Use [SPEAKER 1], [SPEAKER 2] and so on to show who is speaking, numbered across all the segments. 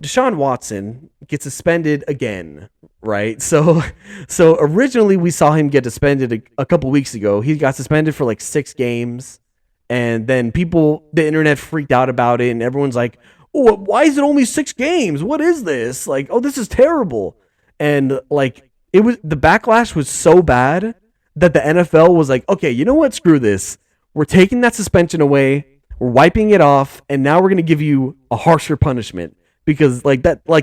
[SPEAKER 1] Deshaun Watson gets suspended again, right? So originally we saw him get suspended a couple weeks ago. He got suspended for like 6 games, and then the internet freaked out about it, and everyone's like, "Oh, why is it only 6 games? What is this? Like, oh, this is terrible." And like, the backlash was so bad that the NFL was like, "Okay, you know what? Screw this. We're taking that suspension away. We're wiping it off, and now we're gonna give you a harsher punishment." Because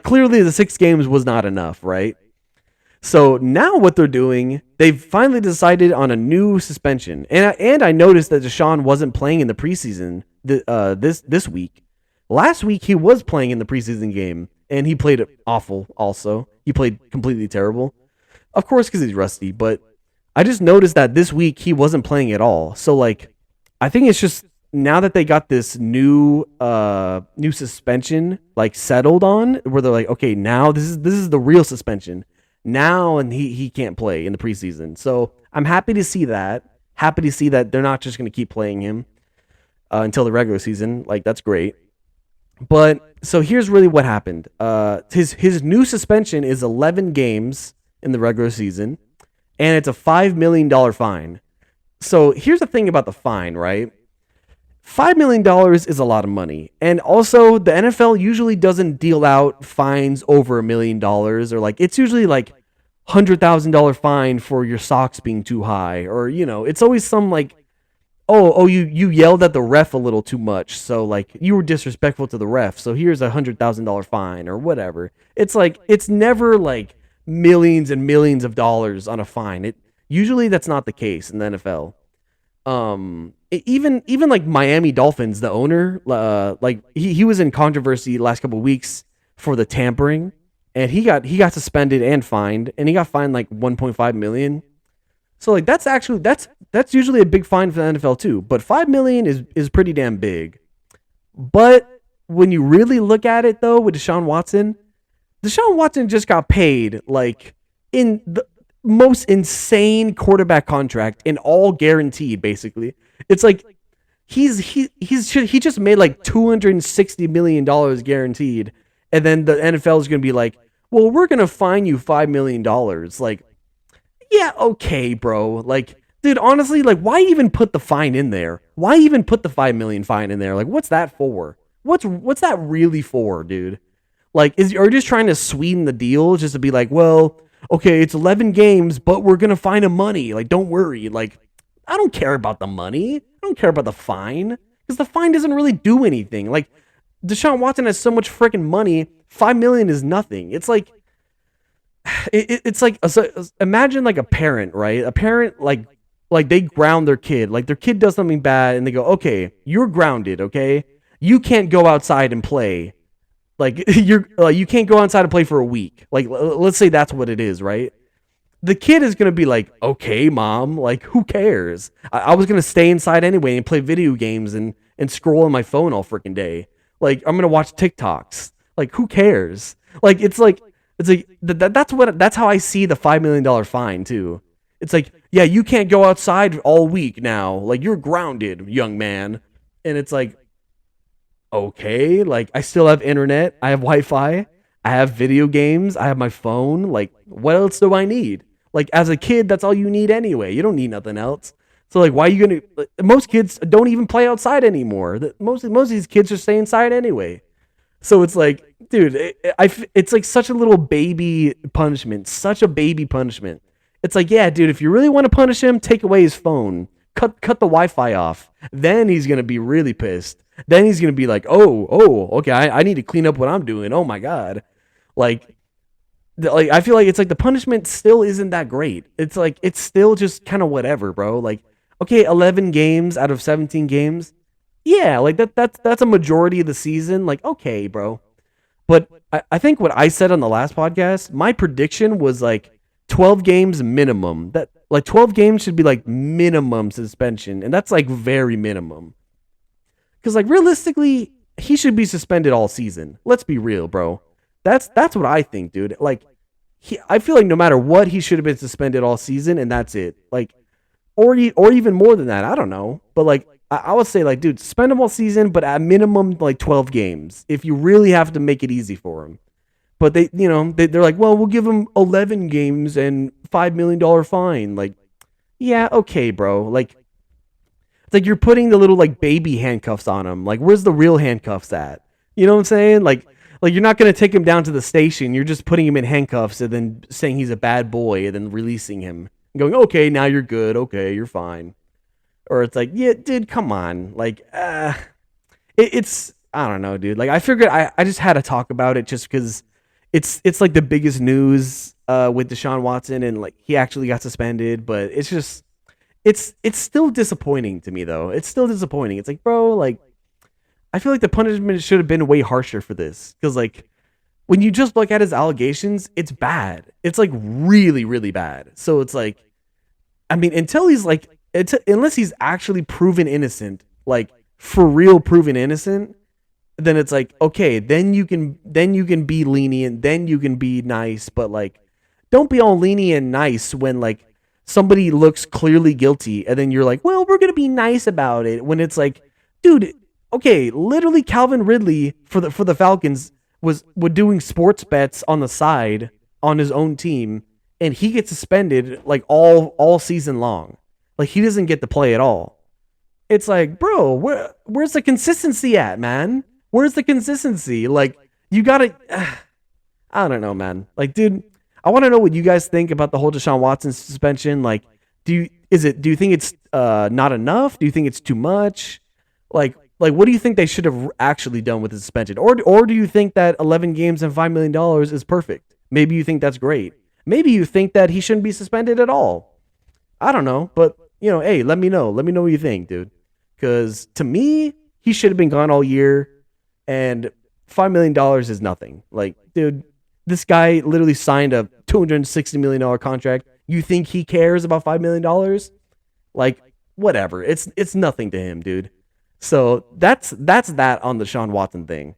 [SPEAKER 1] clearly the 6 games was not enough, right? So now what they're doing, they've finally decided on a new suspension, and I noticed that Deshaun wasn't playing in the preseason this week. Last week he was playing in the preseason game, and he played awful. Also, he played completely terrible, of course, because he's rusty. But I just noticed that this week he wasn't playing at all. So like, I think it's just now that they got this new suspension like settled on, where they're like, okay, now this is the real suspension now, and he can't play in the preseason. So I'm happy to see that. Happy to see that they're not just going to keep playing him until the regular season. Like, that's great. But so here's really what happened. His new suspension is 11 games in the regular season, and it's a $5 million fine. So here's the thing about the fine, right? $5 million is a lot of money. And also, the NFL usually doesn't deal out fines over $1 million, or like, it's usually like $100,000 fine for your socks being too high, or, it's always some like, oh, you yelled at the ref a little too much. So like, you were disrespectful to the ref. So here's $100,000 fine or whatever. It's like, it's never like millions and millions of dollars on a fine. Usually that's not the case in the NFL. Even like Miami Dolphins, the owner, like he was in controversy the last couple of weeks for the tampering, and he got suspended and fined, and he got fined like 1.5 million. So like, that's usually a big fine for the NFL too, but 5 million is pretty damn big. But when you really look at it though, with Deshaun Watson just got paid like in the most insane quarterback contract, and all guaranteed basically. It's like he just made like $260 million guaranteed, and then the NFL is going to be like, "Well, we're going to fine you $5 million." Like, yeah, okay, bro. Like, dude, honestly, like, why even put the fine in there? Why even put the 5 million fine in there? Like, what's that for? What's that really for, dude? Like, are you just trying to sweeten the deal just to be like, well, okay, it's 11 games, but we're gonna fine him money. Like, don't worry. Like, I don't care about the money. I don't care about the fine, because the fine doesn't really do anything. Like, Deshaun Watson has so much freaking money. 5 million is nothing. It's like, it's like, so imagine like a parent, right? A parent like they ground their kid. Like, their kid does something bad, and they go, okay, you're grounded. Okay, you can't go outside and play. Like, you can't go outside and play for a week. Like, let's say that's what it is, right? The kid is gonna be like, okay, mom, like, who cares? I was gonna stay inside anyway and play video games and scroll on my phone all freaking day. Like, I'm gonna watch TikToks. Like, who cares? Like, that's how I see the $5 million fine too. It's like, yeah, you can't go outside all week now. Like, you're grounded, young man. And it's like, okay, like, I still have internet, I have Wi-Fi, I have video games, I have my phone. Like, what else do I need? Like, as a kid, that's all you need anyway. You don't need nothing else. So like, why are you gonna? Most kids don't even play outside anymore. Most of these kids just stay inside anyway. So it's like, dude, it's like such a little baby punishment, such a baby punishment. It's like, yeah, dude, if you really want to punish him, take away his phone, cut the Wi-Fi off. Then he's gonna be really pissed. Then he's gonna be like, oh, okay, I need to clean up what I'm doing. Oh my god, like, I feel like it's like the punishment still isn't that great. It's like, it's still just kind of whatever, bro. Like, okay, 11 games out of 17 games, yeah, like that's a majority of the season. Like, okay, bro. But I think what I said on the last podcast, my prediction was like 12 games minimum. That, like, 12 games should be like minimum suspension, and that's like very minimum. Because like, realistically, he should be suspended all season. Let's be real, bro. That's what I think, dude. Like, I feel like no matter what, he should have been suspended all season, and that's it. Like, or even more than that. I don't know, but like, I would say like, dude, suspend him all season, but at minimum like 12 games if you really have to make it easy for him. But they're like, well, we'll give him 11 games and $5 million fine. Like, yeah, okay, bro. Like, it's like you're putting the little like baby handcuffs on him. Like, where's the real handcuffs at? You know what I'm saying? Like you're not gonna take him down to the station. You're just putting him in handcuffs and then saying he's a bad boy and then releasing him and going, okay, now you're good. Okay, you're fine. Or it's like, yeah, dude, come on. Like, it's I don't know, dude. Like, I figured I just had to talk about it just because it's like the biggest news with Deshaun Watson and like he actually got suspended, but it's just it's still disappointing to me though. It's still disappointing. It's like, bro, like I feel like the punishment should have been way harsher for this because like when you just look at his allegations, it's bad. It's like really really bad. So it's like I mean, until he's like unless he's actually proven innocent, like for real proven innocent, then it's like okay, then you can be lenient, then you can be nice, but like don't be all lenient and nice when like somebody looks clearly guilty and then you're like, well, we're gonna be nice about it when it's like, dude, okay, literally Calvin Ridley for the Falcons was doing sports bets on the side on his own team and he gets suspended like all season long. Like he doesn't get to play at all. It's like, bro, where's the consistency at, man? Where's the consistency? Like, you gotta. I don't know, man. Like, dude, I want to know what you guys think about the whole Deshaun Watson suspension. Like, do you think it's not enough? Do you think it's too much? What do you think they should have actually done with the suspension? Or do you think that 11 games and $5 million is perfect? Maybe you think that's great. Maybe you think that he shouldn't be suspended at all. I don't know, but hey, let me know. Let me know what you think, dude. Because to me, he should have been gone all year, and $5 million is nothing. Like, dude, this guy literally signed a $260 million contract. You think he cares about $5 million? Like, whatever. It's nothing to him, dude. So that's that on the Deshaun Watson thing.